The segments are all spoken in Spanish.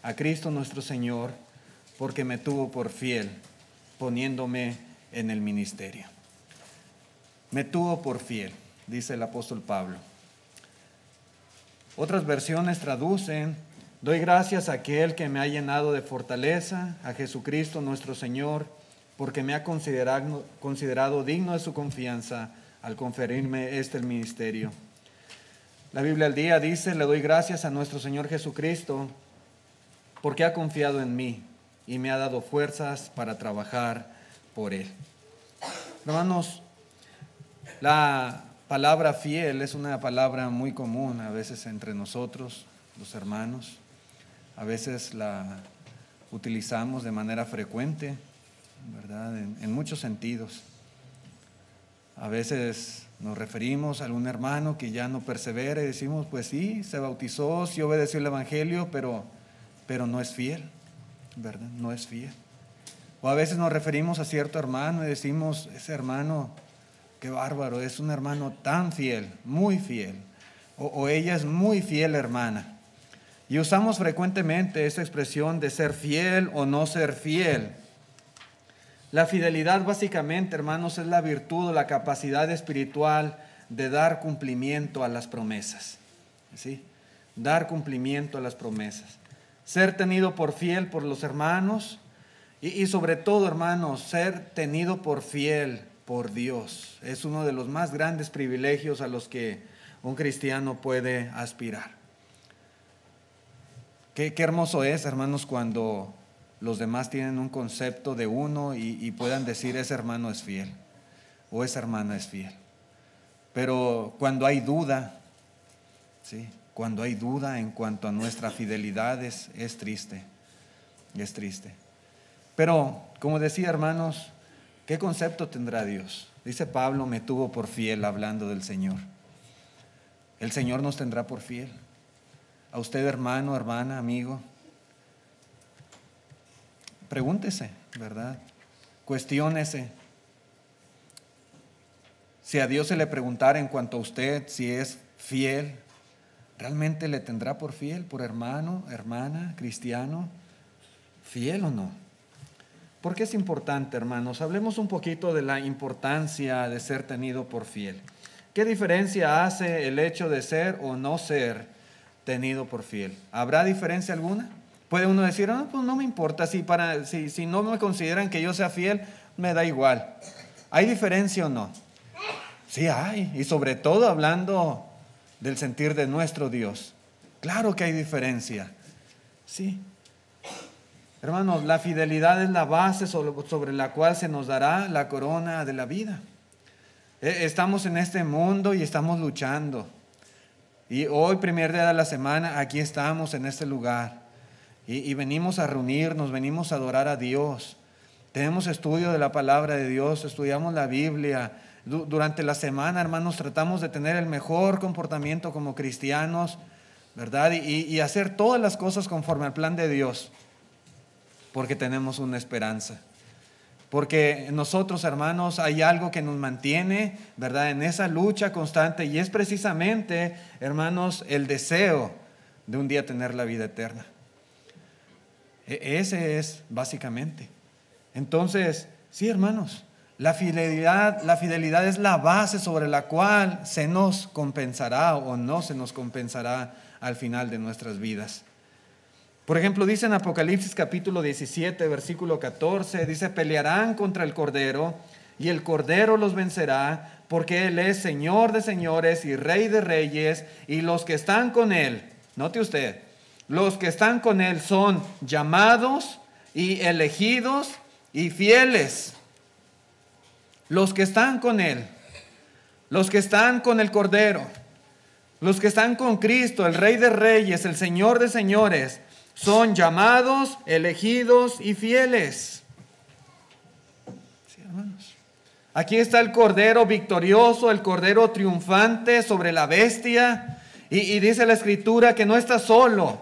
a Cristo nuestro Señor, porque me tuvo por fiel, poniéndome en el ministerio. Me tuvo por fiel, dice el apóstol Pablo. Otras versiones traducen: doy gracias a aquel que me ha llenado de fortaleza, a Jesucristo nuestro Señor, porque me ha considerado digno de su confianza al conferirme el ministerio. La Biblia al día dice: le doy gracias a nuestro Señor Jesucristo, porque ha confiado en mí y me ha dado fuerzas para trabajar por Él. Hermanos, la palabra fiel es una palabra muy común a veces entre nosotros, los hermanos. A veces la utilizamos de manera frecuente, ¿verdad? En muchos sentidos. A veces nos referimos a algún hermano que ya no persevera y decimos: pues sí, se bautizó, sí obedeció el Evangelio, pero no es fiel, ¿verdad? No es fiel. O a veces nos referimos a cierto hermano y decimos: ese hermano, qué bárbaro, es un hermano tan fiel, muy fiel. O ella es muy fiel hermana. Y usamos frecuentemente esa expresión de ser fiel o no ser fiel. La fidelidad básicamente, hermanos, es la virtud o la capacidad espiritual de dar cumplimiento a las promesas. ¿Sí? Dar cumplimiento a las promesas. Ser tenido por fiel por los hermanos y sobre todo, hermanos, ser tenido por fiel por Dios. Es uno de los más grandes privilegios a los que un cristiano puede aspirar. Qué hermoso es, hermanos, cuando los demás tienen un concepto de uno y puedan decir: ese hermano es fiel o esa hermana es fiel. Pero cuando hay duda, ¿sí? Cuando hay duda en cuanto a nuestra fidelidad es triste, es triste. Pero, como decía, hermanos, ¿qué concepto tendrá Dios? Dice Pablo: me tuvo por fiel, hablando del Señor. El Señor nos tendrá por fiel. A usted, hermano, hermana, amigo, pregúntese, ¿verdad? Cuestiónese. Si a Dios se le preguntara en cuanto a usted si es fiel, ¿realmente le tendrá por fiel, por hermano, hermana, cristiano? ¿Fiel o no? ¿Por qué es importante, hermanos? Hablemos un poquito de la importancia de ser tenido por fiel. ¿Qué diferencia hace el hecho de ser o no ser tenido por fiel? ¿Habrá diferencia alguna? Puede uno decir: no, pues no me importa, si no me consideran que yo sea fiel, me da igual. ¿Hay diferencia o no? Sí hay, y sobre todo hablando del sentir de nuestro Dios. Claro que hay diferencia, sí. Hermanos, la fidelidad es la base sobre la cual se nos dará la corona de la vida. Estamos en este mundo y estamos luchando. Y hoy, primer día de la semana, aquí estamos en este lugar. Y venimos a reunirnos, venimos a adorar a Dios. Tenemos estudio de la palabra de Dios, estudiamos la Biblia. Durante la semana, hermanos, tratamos de tener el mejor comportamiento como cristianos, ¿verdad? Y hacer todas las cosas conforme al plan de Dios. Porque tenemos una esperanza. Porque nosotros, hermanos, hay algo que nos mantiene, ¿verdad?, en esa lucha constante, y es precisamente, hermanos, el deseo de un día tener la vida eterna. Ese es básicamente. Entonces, sí, hermanos, la fidelidad es la base sobre la cual se nos compensará o no se nos compensará al final de nuestras vidas. Por ejemplo, dice en Apocalipsis capítulo 17, versículo 14, dice: pelearán contra el Cordero y el Cordero los vencerá, porque Él es Señor de señores y Rey de reyes, y los que están con Él, note usted, los que están con Él son llamados y elegidos y fieles. Los que están con Él, los que están con el Cordero, los que están con Cristo, el Rey de reyes, el Señor de señores, son llamados, elegidos y fieles. Sí, hermanos. Aquí está el Cordero victorioso, el Cordero triunfante sobre la bestia. Y dice la Escritura que no está solo.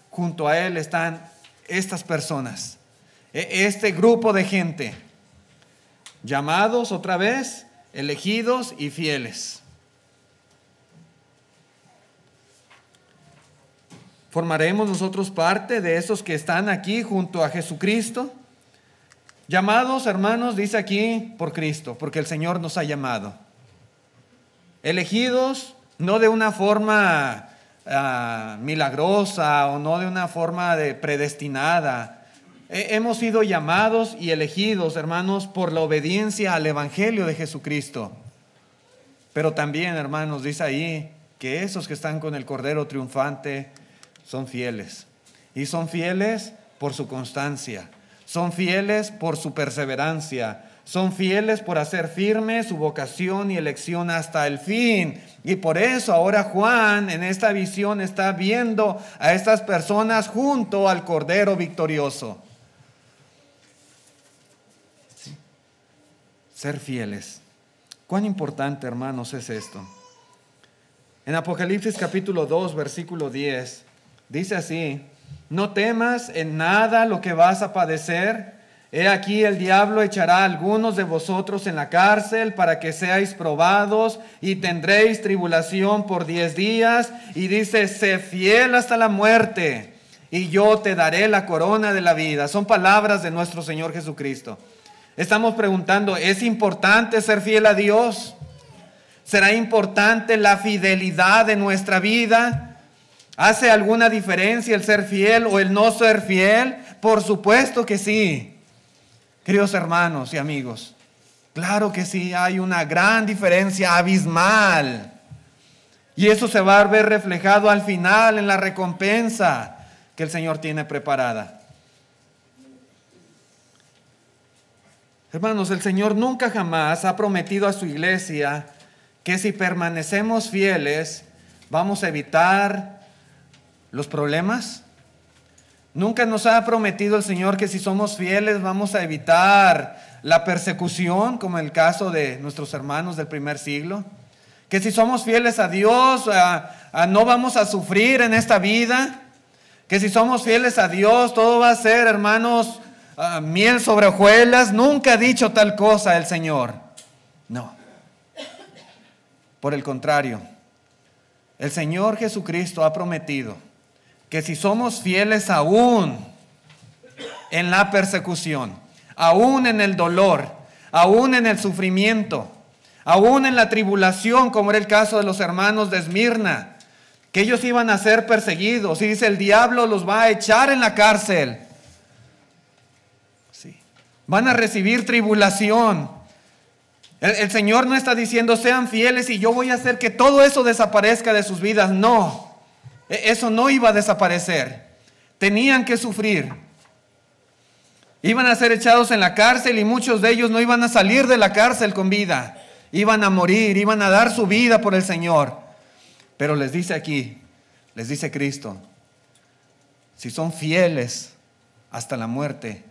Junto a Él están estas personas, este grupo de gente. Llamados otra vez, elegidos y fieles. ¿Formaremos nosotros parte de esos que están aquí junto a Jesucristo? Llamados, hermanos, dice aquí por Cristo, porque el Señor nos ha llamado. Elegidos no de una forma milagrosa o no de una forma predestinada. Hemos sido llamados y elegidos, hermanos, por la obediencia al Evangelio de Jesucristo. Pero también, hermanos, dice ahí que esos que están con el Cordero triunfante son fieles. Y son fieles por su constancia. Son fieles por su perseverancia. Son fieles por hacer firme su vocación y elección hasta el fin. Y por eso ahora Juan en esta visión está viendo a estas personas junto al Cordero victorioso. ¿Sí? Ser fieles. ¿Cuán importante, hermanos, es esto? En Apocalipsis capítulo 2, versículo 10, dice así: no temas en nada lo que vas a padecer. He aquí el diablo echará a algunos de vosotros en la cárcel para que seáis probados y tendréis tribulación por 10 días. Y dice, sé fiel hasta la muerte y yo te daré la corona de la vida. Son palabras de nuestro Señor Jesucristo. Estamos preguntando, ¿es importante ser fiel a Dios? ¿Será importante la fidelidad de nuestra vida? ¿Hace alguna diferencia el ser fiel o el no ser fiel? Por supuesto que sí. Queridos hermanos y amigos, claro que sí, hay una gran diferencia abismal. Y eso se va a ver reflejado al final en la recompensa que el Señor tiene preparada. Hermanos, el Señor nunca jamás ha prometido a su iglesia que si permanecemos fieles vamos a evitar los problemas. Nunca nos ha prometido el Señor que si somos fieles vamos a evitar la persecución, como en el caso de nuestros hermanos del primer siglo. Que si somos fieles a Dios, no vamos a sufrir en esta vida. Que si somos fieles a Dios, todo va a ser, hermanos, miel sobre hojuelas. Nunca ha dicho tal cosa el Señor. No. Por el contrario, el Señor Jesucristo ha prometido que si somos fieles aún en la persecución, aún en el dolor, aún en el sufrimiento, aún en la tribulación, como era el caso de los hermanos de Esmirna, que ellos iban a ser perseguidos, y dice, el diablo los va a echar en la cárcel. Sí. Van a recibir tribulación. El Señor no está diciendo, sean fieles y yo voy a hacer que todo eso desaparezca de sus vidas. No. Eso no iba a desaparecer. Tenían que sufrir. Iban a ser echados en la cárcel y muchos de ellos no iban a salir de la cárcel con vida. Iban a morir, iban a dar su vida por el Señor. Pero les dice aquí, les dice Cristo, si son fieles hasta la muerte,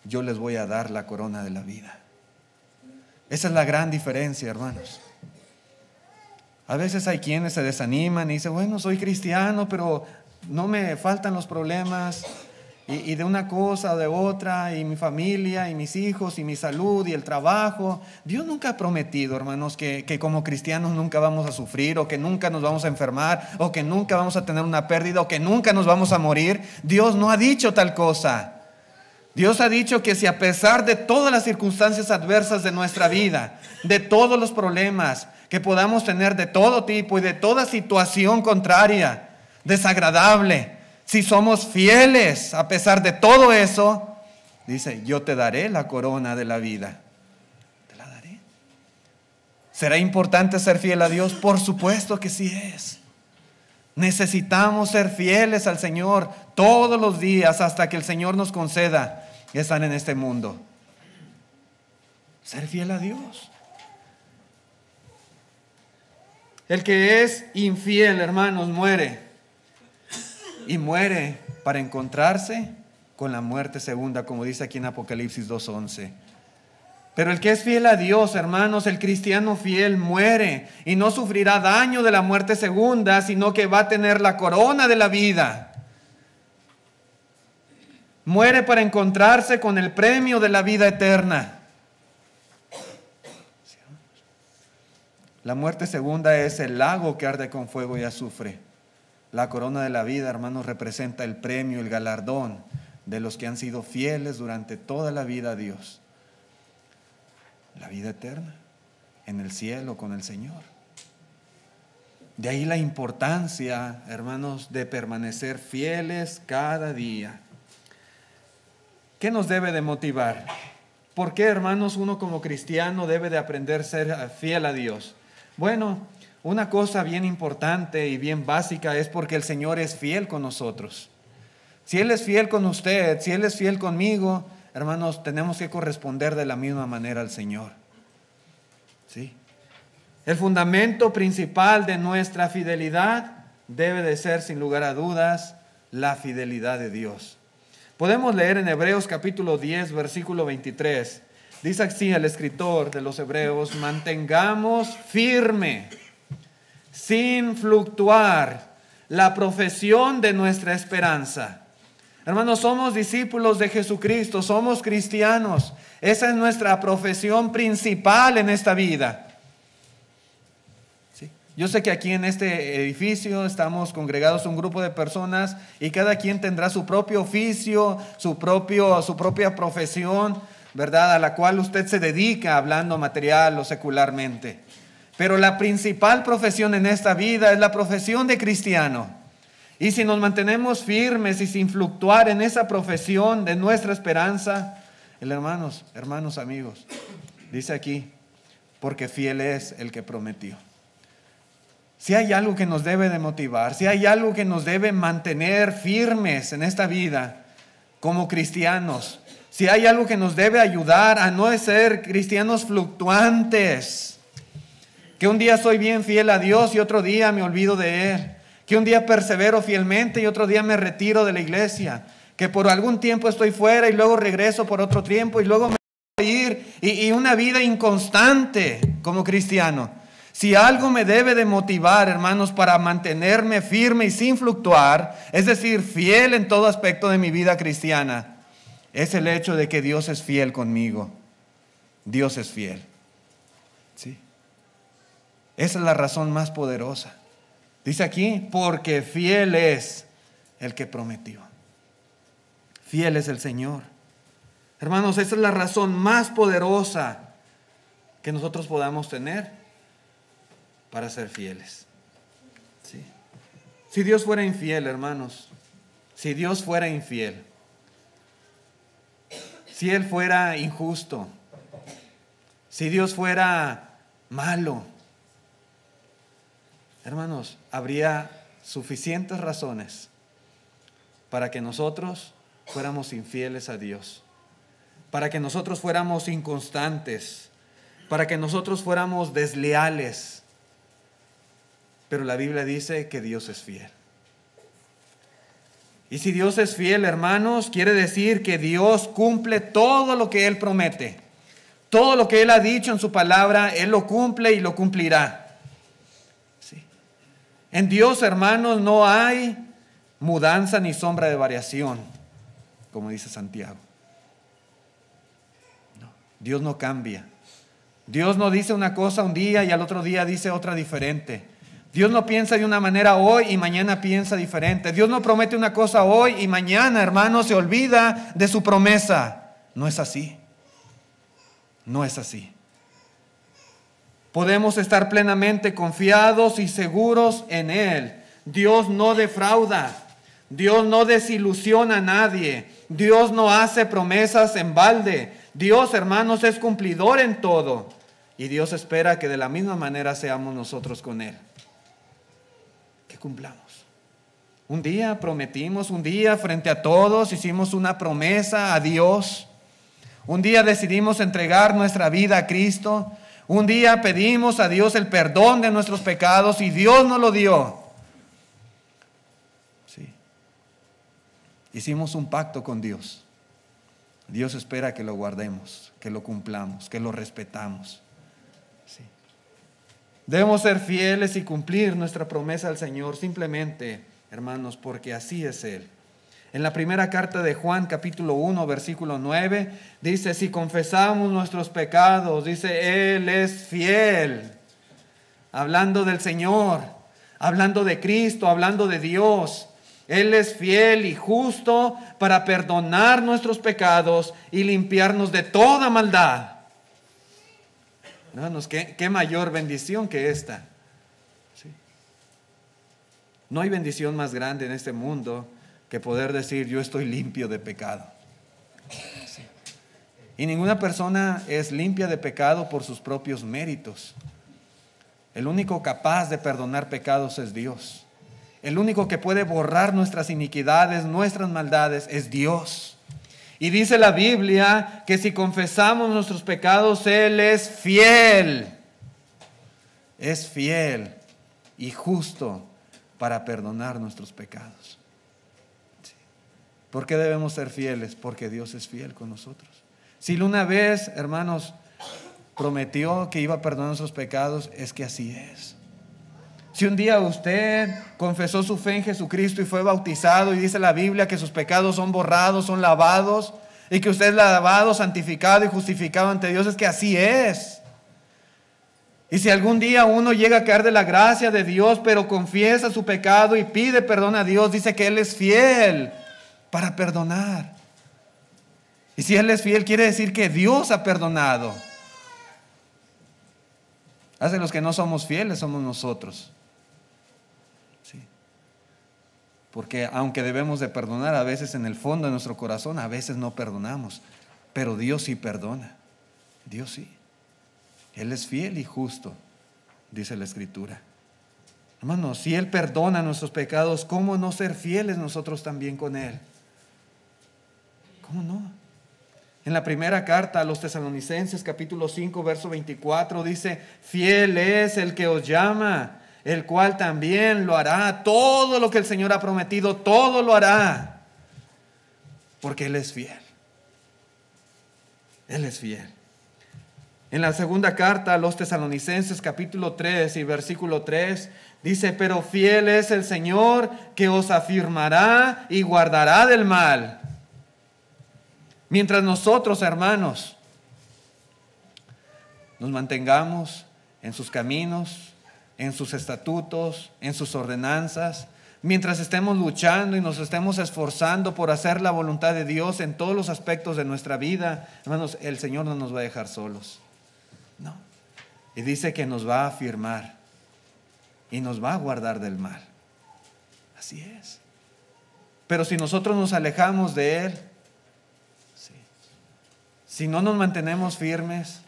yo les voy a dar la corona de la vida. Esa es la gran diferencia, hermanos. A veces hay quienes se desaniman y dicen, bueno, soy cristiano, pero no me faltan los problemas y de una cosa o de otra, y mi familia, y mis hijos, y mi salud, y el trabajo. Dios nunca ha prometido, hermanos, que como cristianos nunca vamos a sufrir, o que nunca nos vamos a enfermar, o que nunca vamos a tener una pérdida, o que nunca nos vamos a morir. Dios no ha dicho tal cosa. Dios ha dicho que si a pesar de todas las circunstancias adversas de nuestra vida, de todos los problemas que podamos tener de todo tipo y de toda situación contraria, desagradable, si somos fieles a pesar de todo eso, dice, yo te daré la corona de la vida. Te la daré. ¿Será importante ser fiel a Dios? Por supuesto que sí es. Necesitamos ser fieles al Señor todos los días hasta que el Señor nos conceda estar en este mundo. Ser fiel a Dios. El que es infiel, hermanos, muere. Y muere para encontrarse con la muerte segunda, como dice aquí en Apocalipsis 2:11. Pero el que es fiel a Dios, hermanos, el cristiano fiel muere y no sufrirá daño de la muerte segunda, sino que va a tener la corona de la vida. Muere para encontrarse con el premio de la vida eterna. La muerte segunda es el lago que arde con fuego y azufre. La corona de la vida, hermanos, representa el premio, el galardón de los que han sido fieles durante toda la vida a Dios. La vida eterna en el cielo con el Señor. De ahí la importancia, hermanos, de permanecer fieles cada día. ¿Qué nos debe de motivar? ¿Por qué, hermanos, uno como cristiano debe de aprender a ser fiel a Dios? Bueno, una cosa bien importante y bien básica es porque el Señor es fiel con nosotros. Si Él es fiel con usted, si Él es fiel conmigo, hermanos, tenemos que corresponder de la misma manera al Señor. ¿Sí? El fundamento principal de nuestra fidelidad debe de ser, sin lugar a dudas, la fidelidad de Dios. Podemos leer en Hebreos capítulo 10, versículo 23. Dice así el escritor de los Hebreos: mantengamos firme, sin fluctuar, la profesión de nuestra esperanza. Hermanos, somos discípulos de Jesucristo, somos cristianos. Esa es nuestra profesión principal en esta vida. ¿Sí? Yo sé que aquí en este edificio estamos congregados un grupo de personas y cada quien tendrá su propio oficio, su propia profesión, ¿verdad? A la cual usted se dedica, hablando material o secularmente. Pero la principal profesión en esta vida es la profesión de cristiano. Y si nos mantenemos firmes y sin fluctuar en esa profesión de nuestra esperanza, hermanos, amigos, dice aquí, porque fiel es el que prometió. Si hay algo que nos debe de motivar, si hay algo que nos debe mantener firmes en esta vida como cristianos, si hay algo que nos debe ayudar a no ser cristianos fluctuantes, que un día soy bien fiel a Dios y otro día me olvido de Él, que un día persevero fielmente y otro día me retiro de la iglesia, que por algún tiempo estoy fuera y luego regreso por otro tiempo y luego me voy a ir, y una vida inconstante como cristiano. Si algo me debe de motivar, hermanos, para mantenerme firme y sin fluctuar, es decir, fiel en todo aspecto de mi vida cristiana, es el hecho de que Dios es fiel conmigo. Dios es fiel. ¿Sí? Esa es la razón más poderosa. Dice aquí, porque fiel es el que prometió. Fiel es el Señor. Hermanos, esa es la razón más poderosa que nosotros podamos tener para ser fieles. ¿Sí? Si Dios fuera infiel, hermanos, si Dios fuera infiel, si Él fuera injusto, si Dios fuera malo, hermanos, habría suficientes razones para que nosotros fuéramos infieles a Dios, para que nosotros fuéramos inconstantes, para que nosotros fuéramos desleales. Pero la Biblia dice que Dios es fiel. Y si Dios es fiel, hermanos, quiere decir que Dios cumple todo lo que Él promete. Todo lo que Él ha dicho en su palabra, Él lo cumple y lo cumplirá. En Dios, hermanos, no hay mudanza ni sombra de variación, como dice Santiago. No, Dios no cambia. Dios no dice una cosa un día y al otro día dice otra diferente. Dios no piensa de una manera hoy y mañana piensa diferente. Dios no promete una cosa hoy y mañana, hermanos, se olvida de su promesa. No es así. No es así. Podemos estar plenamente confiados y seguros en Él. Dios no defrauda. Dios no desilusiona a nadie. Dios no hace promesas en balde. Dios, hermanos, es cumplidor en todo. Y Dios espera que de la misma manera seamos nosotros con Él. Que cumplamos. Un día prometimos, un día frente a todos hicimos una promesa a Dios. Un día decidimos entregar nuestra vida a Cristo. Un día pedimos a Dios el perdón de nuestros pecados y Dios nos lo dio. Sí. Hicimos un pacto con Dios. Dios espera que lo guardemos, que lo cumplamos, que lo respetamos. Sí. Debemos ser fieles y cumplir nuestra promesa al Señor simplemente, hermanos, porque así es Él. En la primera carta de Juan, capítulo 1, versículo 9, dice, si confesamos nuestros pecados, dice, Él es fiel. Hablando del Señor, hablando de Cristo, hablando de Dios. Él es fiel y justo para perdonar nuestros pecados y limpiarnos de toda maldad. Hermanos, qué mayor bendición que esta. ¿Sí? No hay bendición más grande en este mundo que poder decir: yo estoy limpio de pecado. ¿Sí? Y ninguna persona es limpia de pecado por sus propios méritos. El único capaz de perdonar pecados es Dios. El único que puede borrar nuestras iniquidades, nuestras maldades, es Dios. Y dice la Biblia que si confesamos nuestros pecados, Él es fiel. Es fiel y justo para perdonar nuestros pecados. Sí. ¿Por qué debemos ser fieles? Porque Dios es fiel con nosotros. Si una vez, hermanos, prometió que iba a perdonar nuestros pecados, es que así es. Si un día usted confesó su fe en Jesucristo y fue bautizado, y dice la Biblia que sus pecados son borrados, son lavados, y que usted es lavado, santificado y justificado ante Dios, es que así es. Y si algún día uno llega a caer de la gracia de Dios, pero confiesa su pecado y pide perdón a Dios, dice que Él es fiel para perdonar. Y si Él es fiel, quiere decir que Dios ha perdonado. Hace los que no somos fieles somos nosotros. Sí. Porque aunque debemos de perdonar, a veces en el fondo de nuestro corazón, a veces no perdonamos. Pero Dios sí perdona. Dios sí. Él es fiel y justo, dice la Escritura. Hermanos, si Él perdona nuestros pecados, ¿cómo no ser fieles nosotros también con Él? ¿Cómo no? En la primera carta a los Tesalonicenses, capítulo 5, verso 24, dice: fiel es el que os llama, el cual también lo hará. Todo lo que el Señor ha prometido, todo lo hará, porque Él es fiel. Él es fiel. En la segunda carta a los Tesalonicenses, capítulo 3 y versículo 3, dice: pero fiel es el Señor, que os afirmará y guardará del mal. Mientras nosotros, hermanos, nos mantengamos en sus caminos, en sus estatutos, en sus ordenanzas, mientras estemos luchando y nos estemos esforzando por hacer la voluntad de Dios en todos los aspectos de nuestra vida, hermanos, el Señor no nos va a dejar solos. No. Y dice que nos va a afirmar y nos va a guardar del mal. Así es. Pero si nosotros nos alejamos de Él, si no nos mantenemos firmes,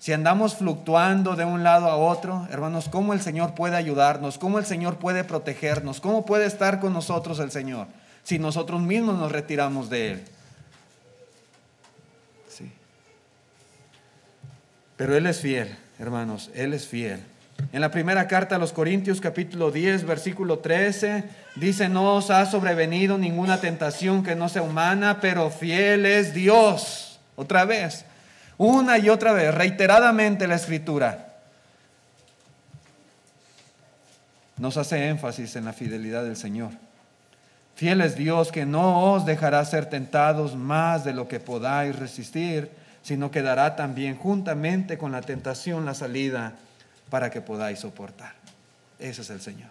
si andamos fluctuando de un lado a otro, hermanos, ¿cómo el Señor puede ayudarnos? ¿Cómo el Señor puede protegernos? ¿Cómo puede estar con nosotros el Señor si nosotros mismos nos retiramos de Él? Sí. Pero Él es fiel, hermanos, Él es fiel. En la primera carta a los Corintios, capítulo 10, versículo 13, dice: no os ha sobrevenido ninguna tentación que no sea humana, pero fiel es Dios. Otra vez, una y otra vez, reiteradamente la Escritura nos hace énfasis en la fidelidad del Señor. Fiel es Dios, que no os dejará ser tentados más de lo que podáis resistir, sino que dará también juntamente con la tentación la salida para que podáis soportar. Ese es el Señor.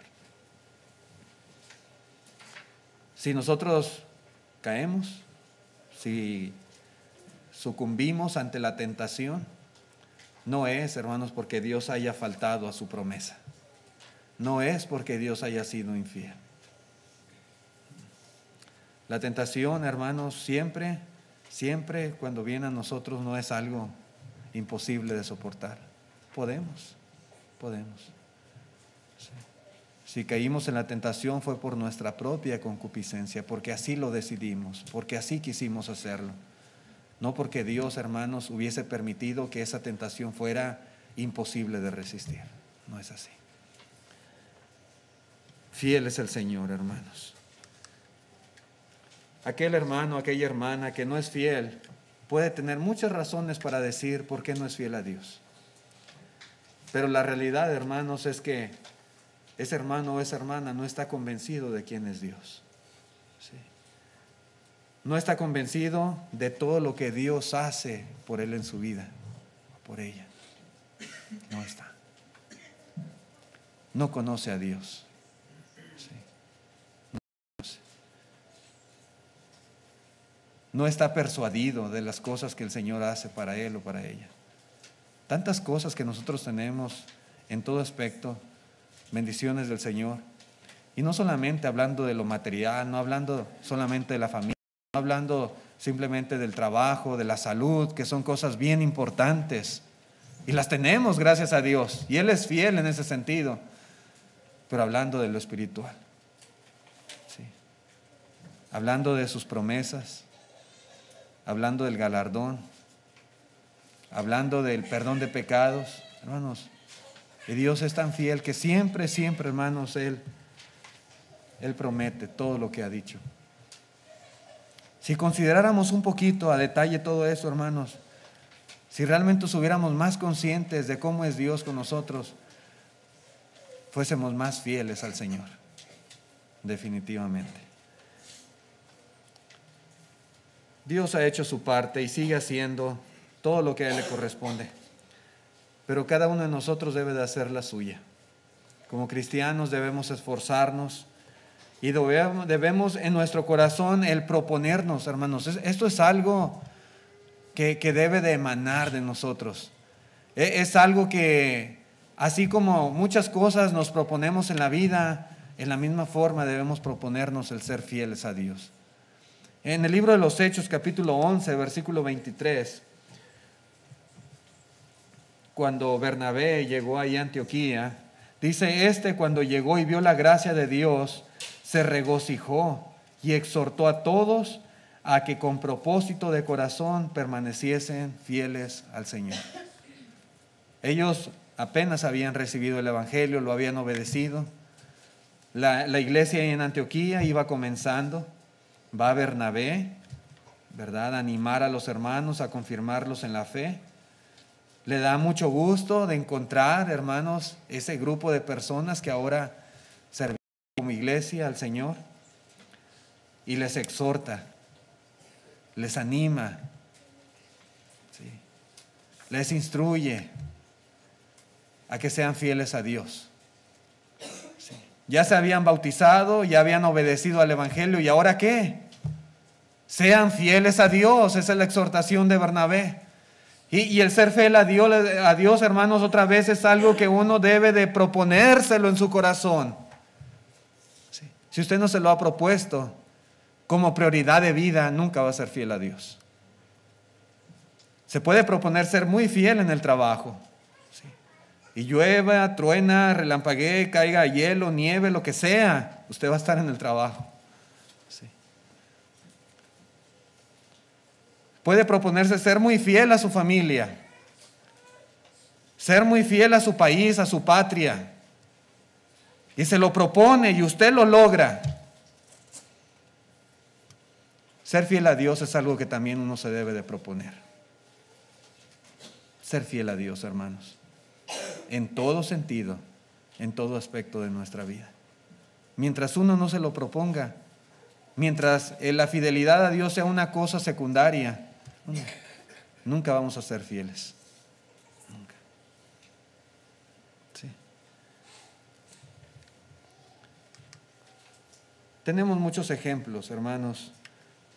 Si nosotros caemos, si sucumbimos ante la tentación, no es, hermanos, porque Dios haya faltado a su promesa. No es porque Dios haya sido infiel. La tentación, hermanos, siempre cuando viene a nosotros no es algo imposible de soportar. Podemos. Sí. Si caímos en la tentación fue por nuestra propia concupiscencia, porque así lo decidimos, porque así quisimos hacerlo. No porque Dios, hermanos, hubiese permitido que esa tentación fuera imposible de resistir. No es así. Fiel es el Señor, hermanos. Aquel hermano, aquella hermana que no es fiel, puede tener muchas razones para decir por qué no es fiel a Dios. Pero la realidad, hermanos, es que ese hermano o esa hermana no está convencido de quién es Dios. Sí. No está convencido de todo lo que Dios hace por él en su vida, por ella. No está. No conoce a Dios. no está persuadido de las cosas que el Señor hace para él o para ella. Tantas cosas que nosotros tenemos en todo aspecto, bendiciones del Señor. Y no solamente hablando de lo material, no hablando solamente de la familia, no hablando simplemente del trabajo, de la salud, que son cosas bien importantes. Y las tenemos, gracias a Dios. Y Él es fiel en ese sentido. Pero hablando de lo espiritual. Sí. Hablando de sus promesas. Hablando del galardón. Hablando del perdón de pecados. Hermanos, y Dios es tan fiel que siempre, siempre, hermanos, Él promete todo lo que ha dicho. Si consideráramos un poquito a detalle todo eso, hermanos, si realmente estuviéramos más conscientes de cómo es Dios con nosotros, fuésemos más fieles al Señor, definitivamente. Dios ha hecho su parte y sigue haciendo todo lo que a Él le corresponde, pero cada uno de nosotros debe de hacer la suya. Como cristianos debemos esforzarnos y debemos en nuestro corazón el proponernos, hermanos. Esto es algo que debe de emanar de nosotros. Es algo que, así como muchas cosas nos proponemos en la vida, en la misma forma debemos proponernos el ser fieles a Dios. En el libro de los Hechos, capítulo 11, versículo 23, cuando Bernabé llegó ahí a Antioquía, dice, cuando llegó y vio la gracia de Dios, se regocijó y exhortó a todos a que con propósito de corazón permaneciesen fieles al Señor. Ellos apenas habían recibido el Evangelio, lo habían obedecido. La iglesia en Antioquía iba comenzando. Va Bernabé, ¿verdad?, a animar a los hermanos, a confirmarlos en la fe. Le da mucho gusto de encontrar, hermanos, ese grupo de personas que ahora servían como iglesia al Señor, y les exhorta, les anima, ¿sí?, les instruye a que sean fieles a Dios. ¿Sí? Ya se habían bautizado, ya habían obedecido al Evangelio, ¿y ahora qué? Sean fieles a Dios. Esa es la exhortación de Bernabé. Y el ser fiel a Dios, hermanos, otra vez es algo que uno debe de proponérselo en su corazón. Sí. Si usted no se lo ha propuesto como prioridad de vida, nunca va a ser fiel a Dios. Se puede proponer ser muy fiel en el trabajo. Sí. Y llueva, truena, relampaguee, caiga hielo, nieve, lo que sea, usted va a estar en el trabajo. Sí. Puede proponerse ser muy fiel a su familia, ser muy fiel a su país, a su patria, y se lo propone y usted lo logra. Ser fiel a Dios es algo que también uno se debe de proponer. Ser fiel a Dios, hermanos, en todo sentido, en todo aspecto de nuestra vida. Mientras uno no se lo proponga, mientras la fidelidad a Dios sea una cosa secundaria, nunca vamos a ser fieles. Nunca. Sí. Tenemos muchos ejemplos, hermanos,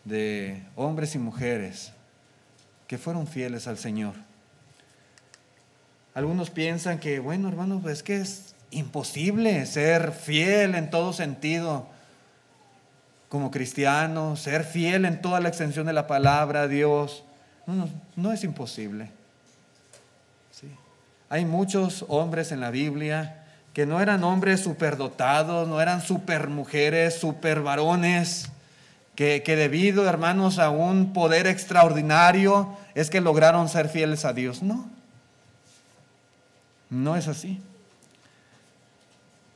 de hombres y mujeres que fueron fieles al Señor. Algunos piensan que, bueno, hermanos, pues que es imposible ser fiel en todo sentido como cristiano, ser fiel en toda la extensión de la palabra a Dios. No es imposible. Sí. Hay muchos hombres en la Biblia que no eran hombres superdotados, no eran supermujeres, supervarones, que debido, hermanos, a un poder extraordinario es que lograron ser fieles a Dios. No es así.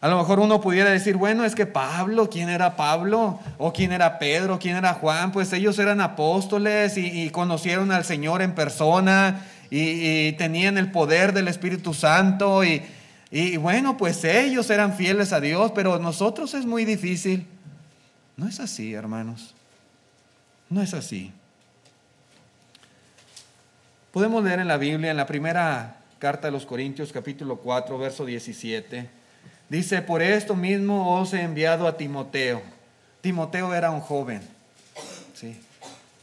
A lo mejor uno pudiera decir, bueno, es que Pablo, ¿quién era Pablo? O ¿quién era Pedro? ¿Quién era Juan? Pues ellos eran apóstoles y conocieron al Señor en persona y tenían el poder del Espíritu Santo y bueno, pues ellos eran fieles a Dios, pero nosotros es muy difícil. No es así, hermanos. No es así. Podemos leer en la Biblia, en la primera carta de los Corintios, capítulo 4, verso 17. Dice, por esto mismo os he enviado a Timoteo. Timoteo era un joven. ¿Sí?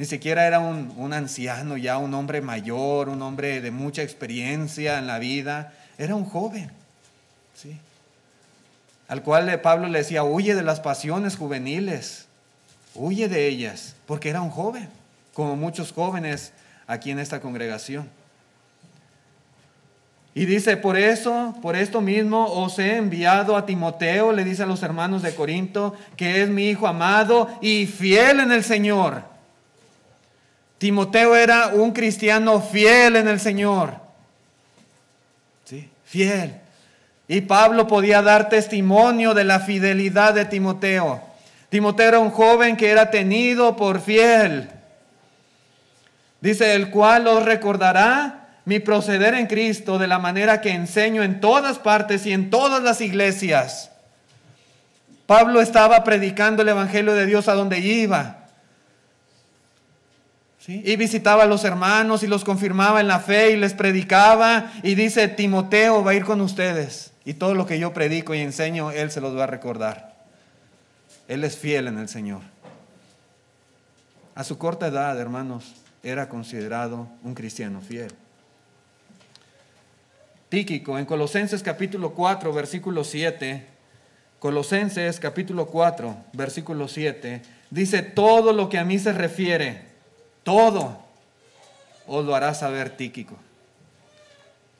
Ni siquiera era un anciano, ya un hombre mayor, un hombre de mucha experiencia en la vida. Era un joven, ¿sí? Al cual Pablo le decía, huye de las pasiones juveniles, huye de ellas, porque era un joven, como muchos jóvenes aquí en esta congregación. Y dice, por esto mismo os he enviado a Timoteo, le dice a los hermanos de Corinto, que es mi hijo amado y fiel en el Señor. Timoteo era un cristiano fiel en el Señor. ¿Sí? Fiel. Y Pablo podía dar testimonio de la fidelidad de Timoteo. Timoteo era un joven que era tenido por fiel. Dice, el cual os recordará mi proceder en Cristo de la manera que enseño en todas partes y en todas las iglesias. Pablo estaba predicando el evangelio de Dios a donde iba. ¿Sí? Y visitaba a los hermanos y los confirmaba en la fe y les predicaba. Y dice, Timoteo va a ir con ustedes. Y todo lo que yo predico y enseño, él se los va a recordar. Él es fiel en el Señor. A su corta edad, hermanos, era considerado un cristiano fiel. Tíquico, en Colosenses capítulo 4, versículo 7, Colosenses capítulo 4, versículo 7, dice, todo lo que a mí se refiere, todo, os lo hará saber Tíquico.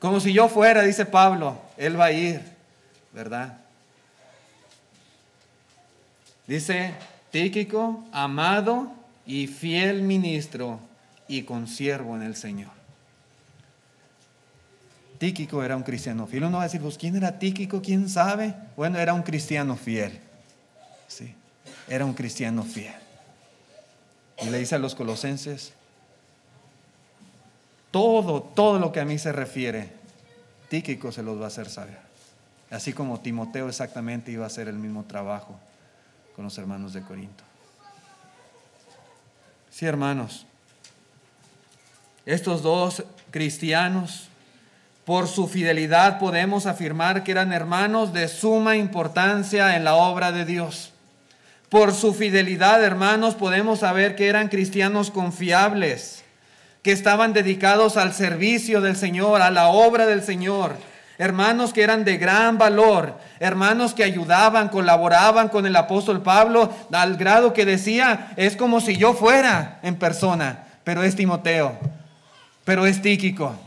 Como si yo fuera, dice Pablo, él va a ir, ¿verdad? Dice, Tíquico, amado y fiel ministro y consiervo en el Señor. Tíquico era un cristiano fiel. Uno va a decir, pues, ¿quién era Tíquico? ¿Quién sabe? Bueno, era un cristiano fiel. Sí, era un cristiano fiel. Y le dice a los colosenses, todo lo que a mí se refiere, Tíquico se los va a hacer saber. Así como Timoteo exactamente iba a hacer el mismo trabajo con los hermanos de Corinto. Sí, hermanos, estos dos cristianos, por su fidelidad podemos afirmar que eran hermanos de suma importancia en la obra de Dios. Por su fidelidad, hermanos, podemos saber que eran cristianos confiables, que estaban dedicados al servicio del Señor, a la obra del Señor. Hermanos que eran de gran valor, hermanos que ayudaban, colaboraban con el apóstol Pablo, al grado que decía, es como si yo fuera en persona, pero es Timoteo, pero es Tíquico.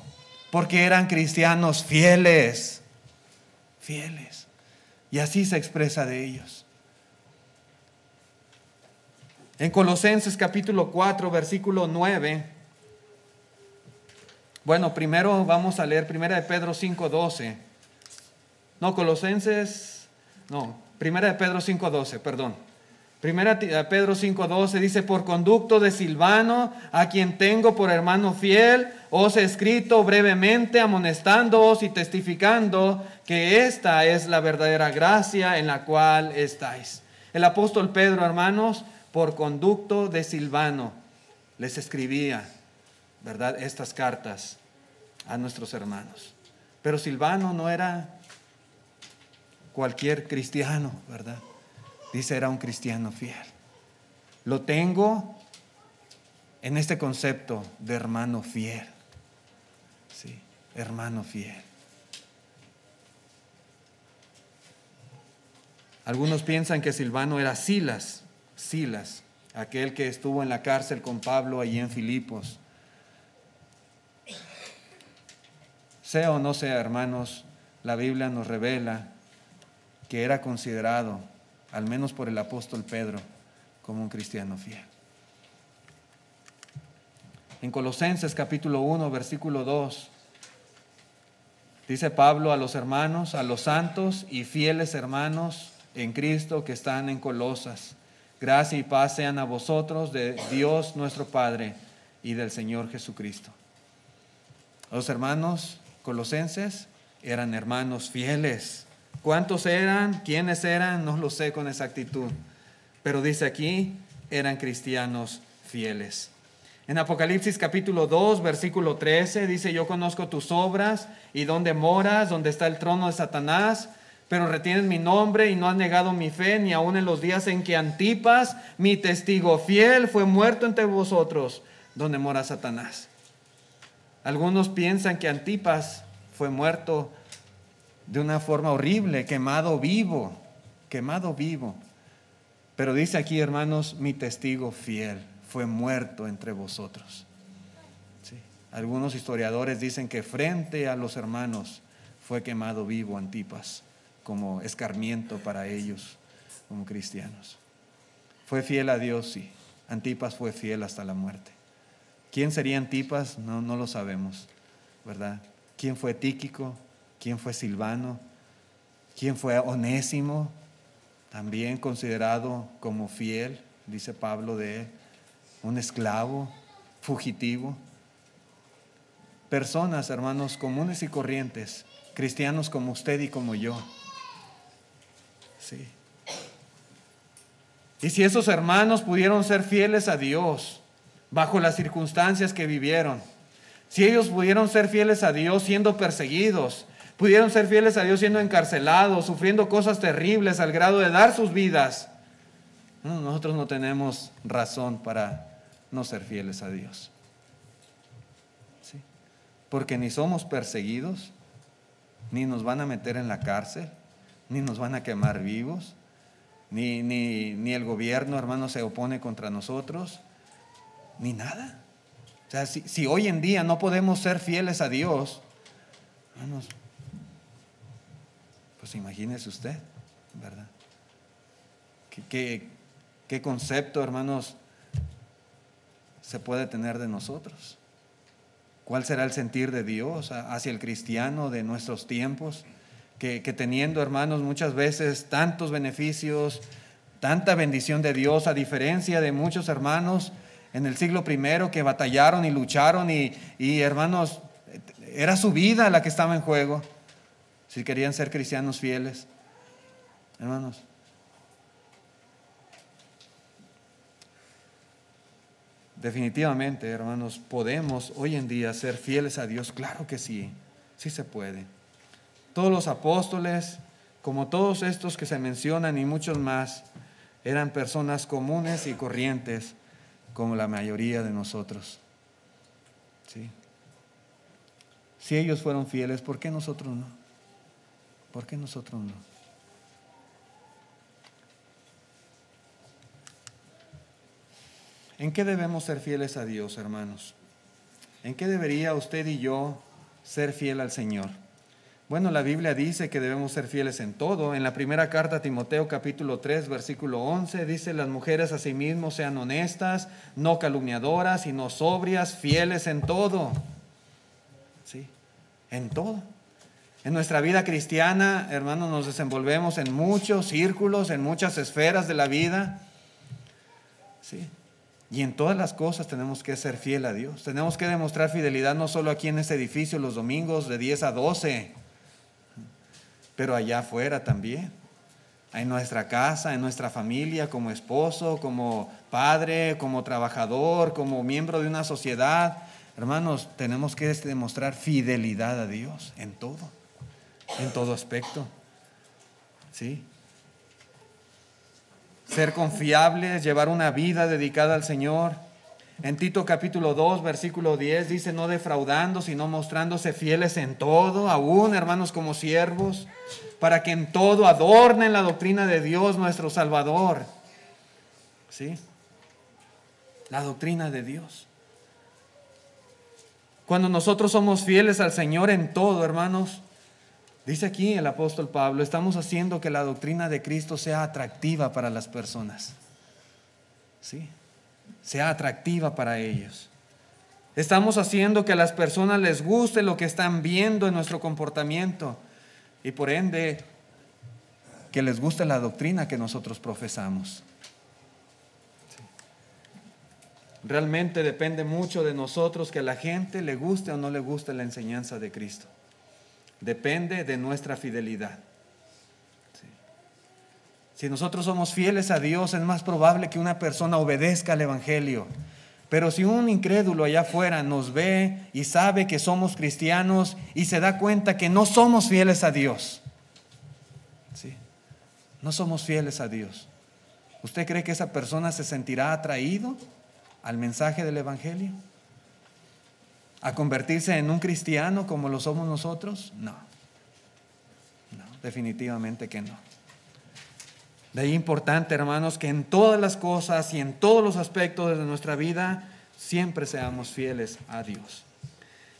Porque eran cristianos fieles, fieles. Y así se expresa de ellos. En Colosenses capítulo 4, versículo 9. Bueno, primero vamos a leer Primera de Pedro 5:12. Primera de Pedro 5:12, perdón. Primera de Pedro 5:12 dice, por conducto de Silvano, a quien tengo por hermano fiel, os he escrito brevemente amonestándoos y testificando que esta es la verdadera gracia en la cual estáis. El apóstol Pedro, hermanos, por conducto de Silvano, les escribía, ¿verdad?, estas cartas a nuestros hermanos. Pero Silvano no era cualquier cristiano, ¿verdad? Dice, era un cristiano fiel. Lo tengo en este concepto de hermano fiel. Sí, hermano fiel. Algunos piensan que Silvano era Silas, aquel que estuvo en la cárcel con Pablo allí en Filipos. Sea o no sea, hermanos, la Biblia nos revela que era considerado, al menos por el apóstol Pedro, como un cristiano fiel. En Colosenses capítulo 1, versículo 2, dice Pablo a los hermanos, a los santos y fieles hermanos en Cristo que están en Colosas, gracia y paz sean a vosotros de Dios nuestro Padre y del Señor Jesucristo. Los hermanos colosenses eran hermanos fieles. ¿Cuántos eran? ¿Quiénes eran? No lo sé con exactitud. Pero dice aquí, eran cristianos fieles. En Apocalipsis capítulo 2, versículo 13, dice, yo conozco tus obras y dónde moras, donde está el trono de Satanás, pero retienes mi nombre y no has negado mi fe, ni aun en los días en que Antipas, mi testigo fiel, fue muerto entre vosotros, donde mora Satanás. Algunos piensan que Antipas fue muerto de una forma horrible, quemado vivo. Pero dice aquí, hermanos, mi testigo fiel fue muerto entre vosotros. ¿Sí? Algunos historiadores dicen que frente a los hermanos fue quemado vivo Antipas, como escarmiento para ellos como cristianos. Fue fiel a Dios, sí. Antipas fue fiel hasta la muerte. ¿Quién sería Antipas? No lo sabemos, ¿verdad? ¿Quién fue Tíquico? ¿Quién fue Silvano? ¿Quién fue Onésimo? También considerado como fiel, dice Pablo de él, un esclavo, fugitivo. Personas, hermanos, comunes y corrientes, cristianos como usted y como yo. Sí. Y si esos hermanos pudieron ser fieles a Dios bajo las circunstancias que vivieron, si ellos pudieron ser fieles a Dios siendo perseguidos, pudieron ser fieles a Dios siendo encarcelados, sufriendo cosas terribles al grado de dar sus vidas, nosotros no tenemos razón para no ser fieles a Dios. ¿Sí? Porque ni somos perseguidos, ni nos van a meter en la cárcel, ni nos van a quemar vivos, ni el gobierno, hermano, se opone contra nosotros, ni nada. O sea, si hoy en día no podemos ser fieles a Dios, hermanos, pues imagínese usted, ¿verdad? ¿Qué concepto, hermanos, se puede tener de nosotros? ¿Cuál será el sentir de Dios hacia el cristiano de nuestros tiempos? Que teniendo, hermanos, muchas veces tantos beneficios, tanta bendición de Dios, a diferencia de muchos hermanos en el siglo I que batallaron y lucharon y hermanos, era su vida la que estaba en juego, si querían ser cristianos fieles. Hermanos, definitivamente, hermanos, podemos hoy en día ser fieles a Dios. Claro que sí, sí se puede. Todos los apóstoles, como todos estos que se mencionan y muchos más, eran personas comunes y corrientes, como la mayoría de nosotros. ¿Sí? Si ellos fueron fieles, ¿por qué nosotros no? ¿Por qué nosotros no? ¿En qué debemos ser fieles a Dios, hermanos? ¿En qué debería usted y yo ser fiel al Señor? Bueno, la Biblia dice que debemos ser fieles en todo. En la primera carta a Timoteo, capítulo 3, versículo 11, dice: las mujeres asimismo sean honestas, no calumniadoras, sino sobrias, fieles en todo. ¿Sí? En todo. En nuestra vida cristiana, hermanos, nos desenvolvemos en muchos círculos, en muchas esferas de la vida. ¿Sí? Y en todas las cosas tenemos que ser fiel a Dios. Tenemos que demostrar fidelidad no solo aquí en este edificio los domingos de 10 a 12, pero allá afuera también, en nuestra casa, en nuestra familia, como esposo, como padre, como trabajador, como miembro de una sociedad. Hermanos, tenemos que demostrar fidelidad a Dios en todo aspecto. ¿Sí? Ser confiables, llevar una vida dedicada al Señor. En Tito capítulo 2, versículo 10 dice: no defraudando, sino mostrándose fieles en todo, aún, hermanos, como siervos, para que en todo adornen la doctrina de Dios nuestro Salvador. ¿Sí? La doctrina de Dios. Cuando nosotros somos fieles al Señor en todo, hermanos, dice aquí el apóstol Pablo, estamos haciendo que la doctrina de Cristo sea atractiva para las personas. ¿Sí? Sea atractiva para ellos. Estamos haciendo que a las personas les guste lo que están viendo en nuestro comportamiento y por ende que les guste la doctrina que nosotros profesamos. Sí. Realmente depende mucho de nosotros que a la gente le guste o no le guste la enseñanza de Cristo. Depende de nuestra fidelidad. Sí. Si nosotros somos fieles a Dios, es más probable que una persona obedezca al Evangelio. Pero si un incrédulo allá afuera nos ve y sabe que somos cristianos y se da cuenta que no somos fieles a Dios, no somos fieles a Dios, ¿usted cree que esa persona se sentirá atraído al mensaje del Evangelio? ¿A convertirse en un cristiano como lo somos nosotros? No, definitivamente que no. De ahí importante, hermanos, que en todas las cosas y en todos los aspectos de nuestra vida siempre seamos fieles a Dios.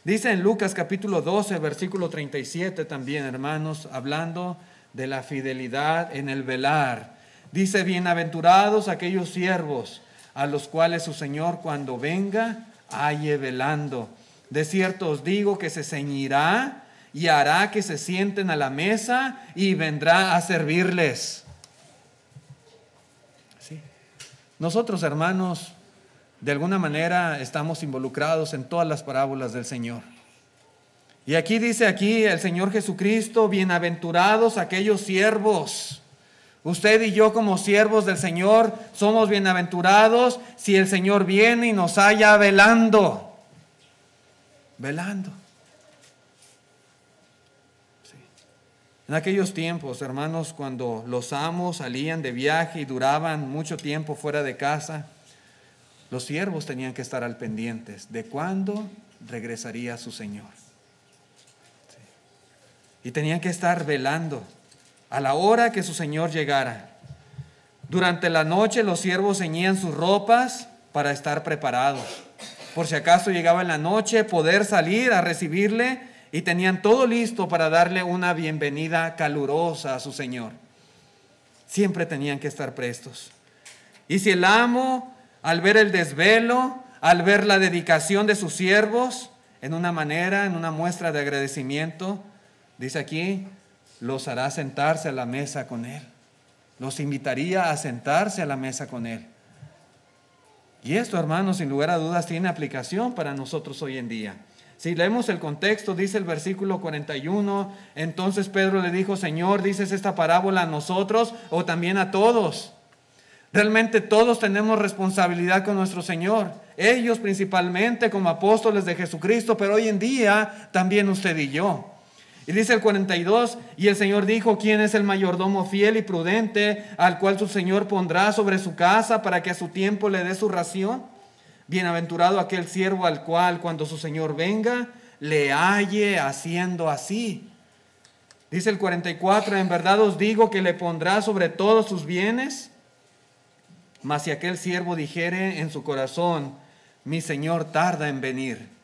Dice en Lucas capítulo 12, versículo 37 también, hermanos, hablando de la fidelidad en el velar. Dice, bienaventurados aquellos siervos a los cuales su Señor cuando venga halle velando. De cierto os digo que se ceñirá y hará que se sienten a la mesa y vendrá a servirles. Sí. Nosotros, hermanos, de alguna manera estamos involucrados en todas las parábolas del Señor. Y aquí dice el Señor Jesucristo, bienaventurados aquellos siervos. Usted y yo como siervos del Señor somos bienaventurados si el Señor viene y nos halla velando. Velando. Sí. En aquellos tiempos, hermanos, cuando los amos salían de viaje y duraban mucho tiempo fuera de casa, los siervos tenían que estar al pendientes de cuándo regresaría su Señor. Sí. Y tenían que estar velando a la hora que su Señor llegara. Durante la noche los siervos ceñían sus ropas para estar preparados. Por si acaso llegaba en la noche, poder salir a recibirle, y tenían todo listo para darle una bienvenida calurosa a su Señor. Siempre tenían que estar prestos. Y si el amo, al ver el desvelo, al ver la dedicación de sus siervos, en una muestra de agradecimiento, dice aquí, los hará sentarse a la mesa con él. Los invitaría a sentarse a la mesa con él. Y esto, hermanos, sin lugar a dudas, tiene aplicación para nosotros hoy en día. Si leemos el contexto, dice el versículo 41, entonces Pedro le dijo, Señor, ¿dices esta parábola a nosotros o también a todos? Realmente todos tenemos responsabilidad con nuestro Señor. Ellos principalmente como apóstoles de Jesucristo, pero hoy en día también usted y yo. Y dice el 42, y el Señor dijo, ¿quién es el mayordomo fiel y prudente al cual su Señor pondrá sobre su casa para que a su tiempo le dé su ración? Bienaventurado aquel siervo al cual cuando su Señor venga le halle haciendo así. Dice el 44, en verdad os digo que le pondrá sobre todos sus bienes. Mas si aquel siervo dijere en su corazón, mi Señor tarda en venir,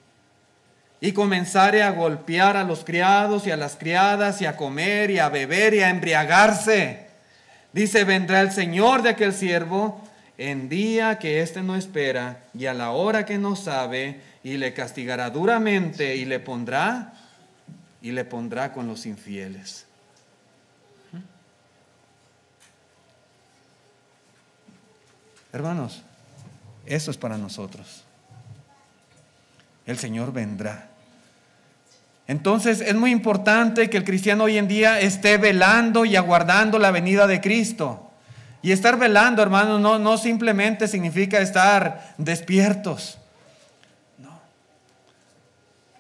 y comenzare a golpear a los criados y a las criadas, y a comer y a beber y a embriagarse, dice, vendrá el Señor de aquel siervo en día que éste no espera y a la hora que no sabe, y le castigará duramente y le pondrá con los infieles. Hermanos, eso es para nosotros. El Señor vendrá. Entonces es muy importante que el cristiano hoy en día esté velando y aguardando la venida de Cristo. Y estar velando, hermanos, no simplemente significa estar despiertos. No.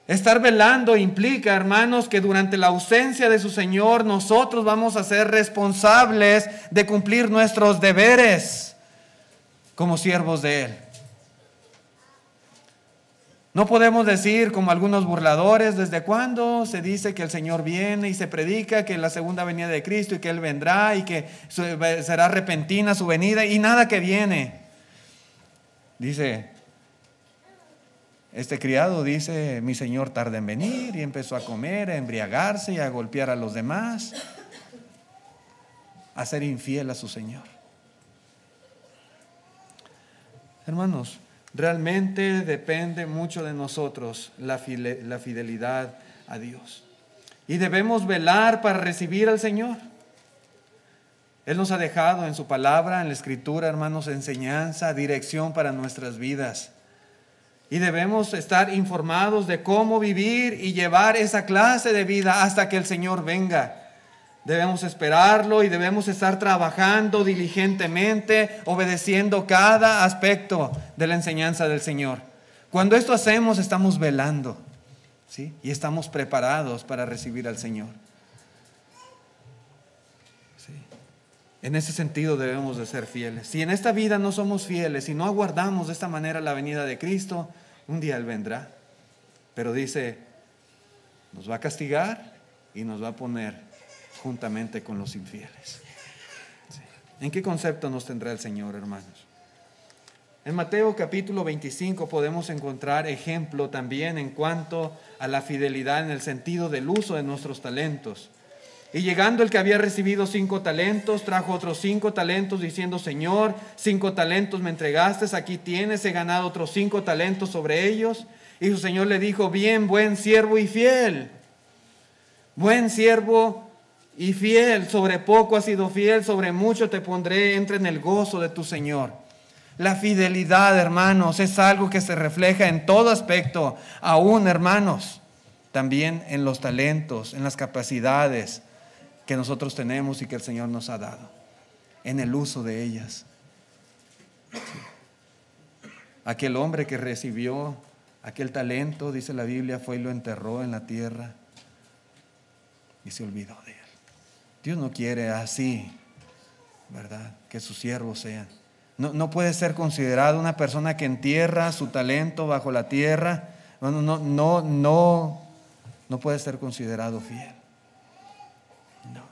Estar velando implica, hermanos, que durante la ausencia de su Señor nosotros vamos a ser responsables de cumplir nuestros deberes como siervos de Él. No podemos decir como algunos burladores, ¿desde cuándo se dice que el Señor viene y se predica que la segunda venida de Cristo y que Él vendrá y que será repentina su venida y nada que viene? Dice, este criado dice, mi Señor tarda en venir, y empezó a comer, a embriagarse y a golpear a los demás, a ser infiel a su Señor. Hermanos, realmente depende mucho de nosotros la fidelidad a Dios. Y debemos velar para recibir al Señor. Él nos ha dejado en su palabra, en la Escritura, hermanos, enseñanza, dirección para nuestras vidas. Y debemos estar informados de cómo vivir y llevar esa clase de vida hasta que el Señor venga. Debemos esperarlo y debemos estar trabajando diligentemente, obedeciendo cada aspecto de la enseñanza del Señor. Cuando esto hacemos, estamos velando, ¿sí? Y estamos preparados para recibir al Señor. ¿Sí? En ese sentido debemos de ser fieles. Si en esta vida no somos fieles, si no aguardamos de esta manera la venida de Cristo, un día Él vendrá. Pero dice, nos va a castigar y nos va a poner juntamente con los infieles. Sí. ¿En qué concepto nos tendrá el Señor, hermanos? En Mateo capítulo 25 podemos encontrar ejemplo también en cuanto a la fidelidad en el sentido del uso de nuestros talentos. Y llegando el que había recibido 5 talentos, trajo otros 5 talentos, diciendo, Señor, 5 talentos me entregaste, aquí tienes, he ganado otros 5 talentos sobre ellos. Y su Señor le dijo, bien, buen siervo y fiel. Buen siervo y fiel, sobre poco has sido fiel, sobre mucho te pondré, entra en el gozo de tu Señor. La fidelidad, hermanos, es algo que se refleja en todo aspecto, aún, hermanos, también en los talentos, en las capacidades que nosotros tenemos y que el Señor nos ha dado, en el uso de ellas. Aquel hombre que recibió aquel talento, dice la Biblia, fue y lo enterró en la tierra y se olvidó de él. Dios no quiere así, ¿verdad?, que sus siervos sean. No puede ser considerado una persona que entierra su talento bajo la tierra. No puede ser considerado fiel. No.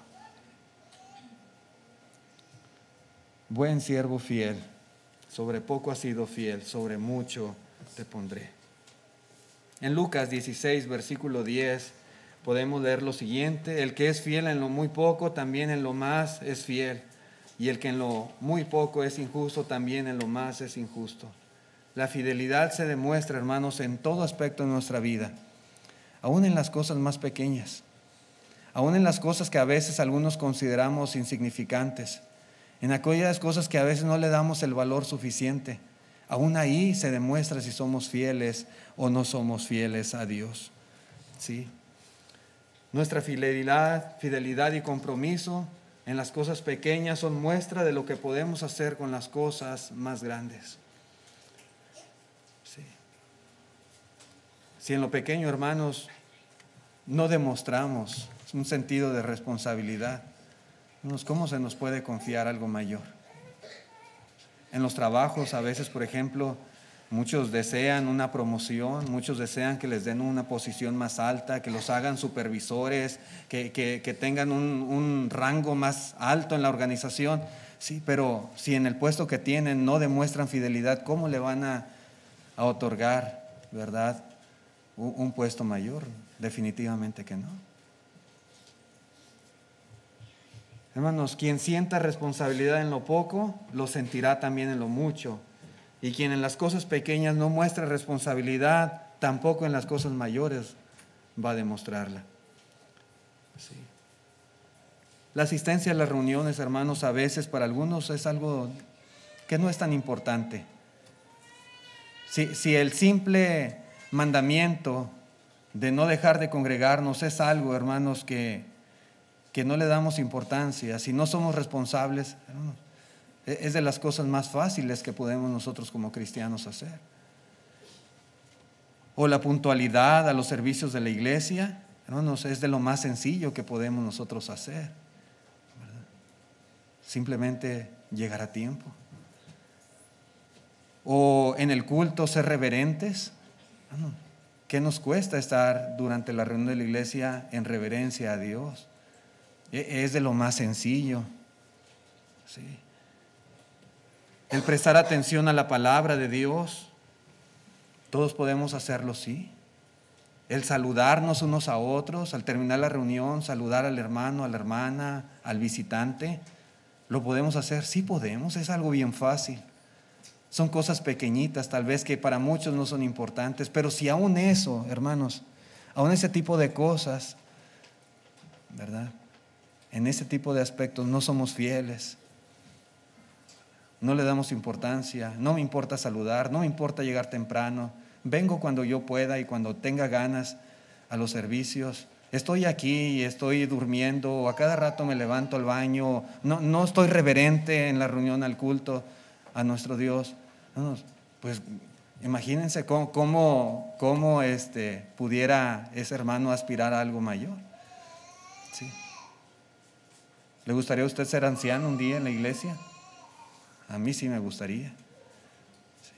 Buen siervo fiel, sobre poco has sido fiel, sobre mucho te pondré. En Lucas 16, versículo 10, podemos leer lo siguiente: el que es fiel en lo muy poco, también en lo más es fiel. Y el que en lo muy poco es injusto, también en lo más es injusto. La fidelidad se demuestra, hermanos, en todo aspecto de nuestra vida, aún en las cosas más pequeñas, aún en las cosas que a veces algunos consideramos insignificantes, en aquellas cosas que a veces no le damos el valor suficiente. Aún ahí se demuestra si somos fieles o no somos fieles a Dios. ¿Sí? Nuestra fidelidad y compromiso en las cosas pequeñas son muestra de lo que podemos hacer con las cosas más grandes. Sí. Si en lo pequeño, hermanos, no demostramos un sentido de responsabilidad, ¿cómo se nos puede confiar algo mayor? En los trabajos, a veces, por ejemplo, muchos desean una promoción, muchos desean que les den una posición más alta, que los hagan supervisores, que tengan un rango más alto en la organización. Sí, pero si en el puesto que tienen no demuestran fidelidad, ¿cómo le van a otorgar, verdad, un puesto mayor? Definitivamente que no. Hermanos, quien sienta responsabilidad en lo poco, lo sentirá también en lo mucho. Y quien en las cosas pequeñas no muestra responsabilidad, tampoco en las cosas mayores va a demostrarla. Sí. La asistencia a las reuniones, hermanos, a veces para algunos es algo que no es tan importante. Si el simple mandamiento de no dejar de congregarnos es algo, hermanos, que no le damos importancia, si no somos responsables, hermanos, es de las cosas más fáciles que podemos nosotros como cristianos hacer. O la puntualidad a los servicios de la iglesia, hermanos, es de lo más sencillo que podemos nosotros hacer, ¿verdad? Simplemente llegar a tiempo. O en el culto ser reverentes. Hermanos, ¿qué nos cuesta estar durante la reunión de la iglesia en reverencia a Dios? Es de lo más sencillo. Sí. El prestar atención a la palabra de Dios, todos podemos hacerlo, sí. El saludarnos unos a otros, al terminar la reunión, saludar al hermano, a la hermana, al visitante, ¿lo podemos hacer? Sí podemos, es algo bien fácil. Son cosas pequeñitas, tal vez que para muchos no son importantes, pero si aún eso, hermanos, aún ese tipo de cosas, ¿verdad?, en ese tipo de aspectos no somos fieles, no le damos importancia, no me importa saludar, no me importa llegar temprano, vengo cuando yo pueda y cuando tenga ganas a los servicios, estoy aquí y estoy durmiendo, o a cada rato me levanto al baño, no estoy reverente en la reunión al culto a nuestro Dios. Pues imagínense cómo pudiera ese hermano aspirar a algo mayor. ¿Sí? ¿Le gustaría a usted ser anciano un día en la iglesia? A mí sí me gustaría.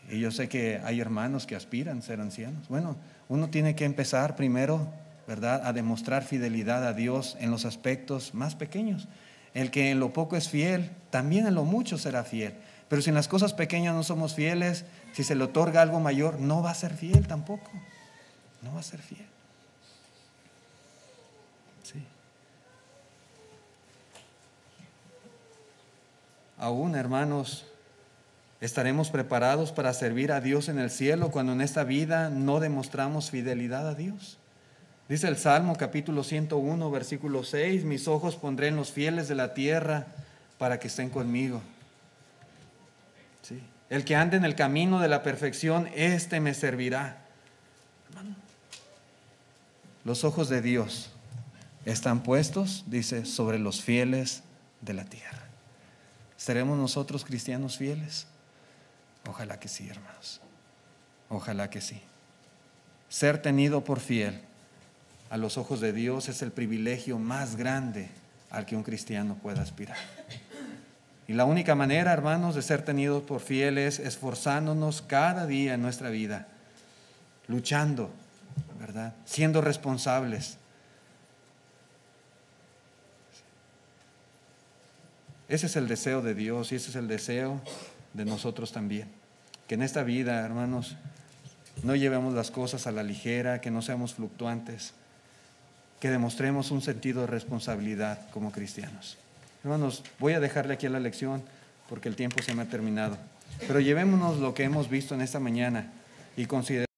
Y yo sé que hay hermanos que aspiran a ser ancianos. Bueno, uno tiene que empezar primero, ¿verdad?, a demostrar fidelidad a Dios en los aspectos más pequeños. El que en lo poco es fiel, también en lo mucho será fiel. Pero si en las cosas pequeñas no somos fieles, si se le otorga algo mayor, no va a ser fiel tampoco. No va a ser fiel. Sí. Aún, hermanos, ¿estaremos preparados para servir a Dios en el cielo cuando en esta vida no demostramos fidelidad a Dios? Dice el Salmo capítulo 101, versículo 6, mis ojos pondré en los fieles de la tierra para que estén conmigo. Sí. El que ande en el camino de la perfección, éste me servirá. Hermano, los ojos de Dios están puestos, dice, sobre los fieles de la tierra. ¿Seremos nosotros cristianos fieles? Ojalá que sí, hermanos. Ojalá que sí. Ser tenido por fiel a los ojos de Dios es el privilegio más grande al que un cristiano pueda aspirar. Y la única manera, hermanos, de ser tenidos por fieles es esforzándonos cada día en nuestra vida, luchando, ¿verdad?, siendo responsables. Ese es el deseo de Dios y ese es el deseo de nosotros también. Que en esta vida, hermanos, no llevemos las cosas a la ligera, que no seamos fluctuantes, que demostremos un sentido de responsabilidad como cristianos. Hermanos, voy a dejarle aquí la lección porque el tiempo se me ha terminado. Pero llevémonos lo que hemos visto en esta mañana y consideremos